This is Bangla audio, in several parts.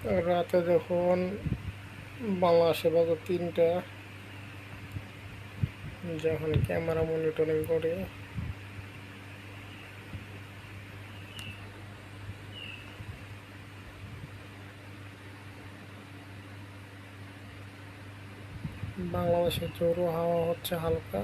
রাতে যখন বাংলাদেশে বাজে 3টা, যখন ক্যামেরা মনিটরিং করি বাংলাদেশে জোরো হাওয়া হচ্ছে হালকা।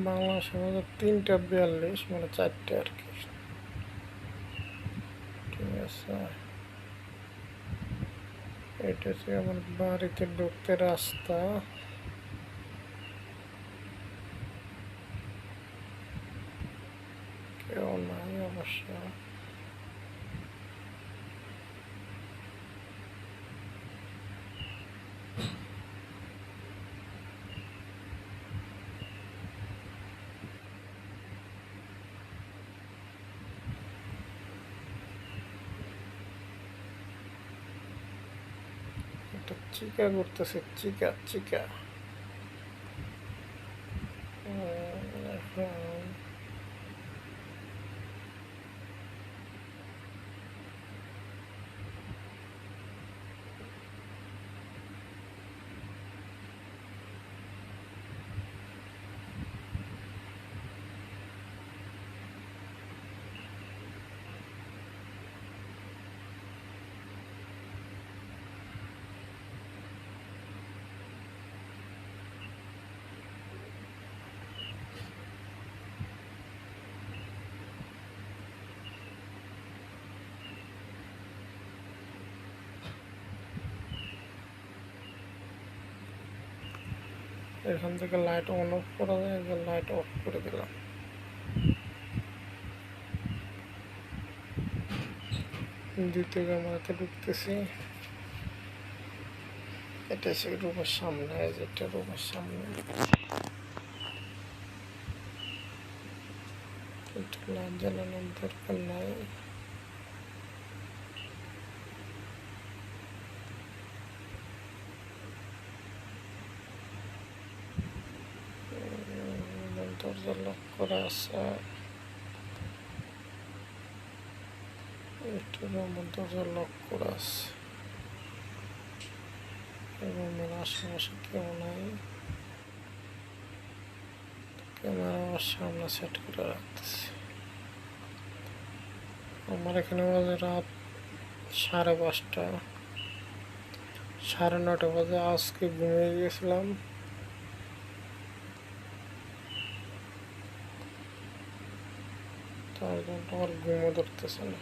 বাংলাদেশে বাজে 3:42, মানে 4টে আর কি। ঠিক আছে, এটা হচ্ছে আমার বাড়িতে ঢুকতে রাস্তা। কেউ নাই অবশ্য। একটা চিকা করতেছে, চিকা চিকা। এখন এখান থেকে লাইট অন অফ করা যায়, যে লাইট অফ করে দিলাম। দ্বিতীয় ক্যামেরাতে ঢুকতেছি। এটা হচ্ছে রুমের সামনে, যেটা রুমের সামনে। এটা লাইট জ্বালানোর দরকার নাই। দরজা লক করা আছে। এটা রুমের দরজা লক করা আছে। রুমের আশেপাশে কেউ নাই। ক্যামেরা আমার সামনে সেট করে রাখতেছি। আমার এখানে বাজে রাত 5:30, 9:30 বাজে। আজকে ঘুমিয়ে গেছিলাম। তার জন্য আমার ঘুমও ধরতেছে না।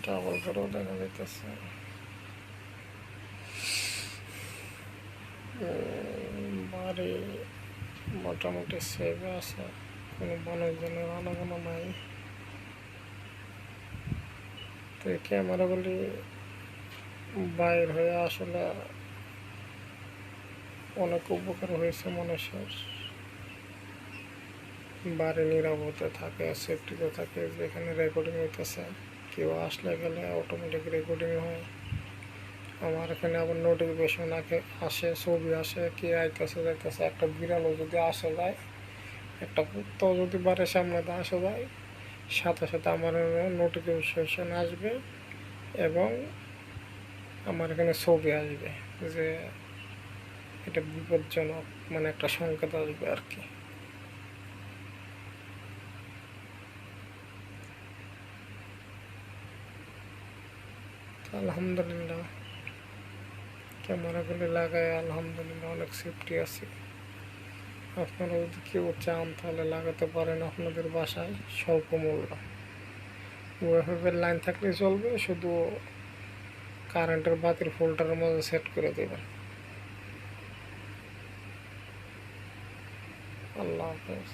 ডাবল বেডও দেখা যাইতেছে। বাড়ি মোটামুটি সেভ আছে, কোনো মানুষজনের আনাগোনা নাই। তো এই ক্যামেরাগুলি বাইর হয়ে আসলে অনেক উপকার হয়েছে মানুষের। বাড়ি নিরাপদে থাকে, সেফটিতে থাকে। যেখানে রেকর্ডিং হইতেছে, কেউ আসলে গেলে অটোমেটিক রেকর্ডিং হয়। আমার এখানে আবার নোটিফিকেশন আসে, ছবি আসে, কে আইতেছে যাইতেছে। একটা বিড়ালও যদি আসে যায়, একটা কুত্তাও যদি বাড়ির সামনে আসে যায়, সাথে সাথে আমার নোটিফিকেশন আসবে এবং আমার এখানে ছবি আসবে যে এটা বিপজ্জনক, মানে একটা সংকেত আসবে আর কি। আলহামদুলিল্লাহ, ক্যামেরাগুলি লাগায় আলহামদুলিল্লাহ অনেক সেফটি আছে। আপনারা যদি কেউ চান তাহলে লাগাতে পারেন আপনাদের বাসায় স্বল্পমূল্য। ওয়াইফাইয়ের লাইন থাকলে চলবে, শুধু কারেন্টের বাতির ফোল্ডারের মধ্যে সেট করে দেবেন। আল্লাহ হাফেজ।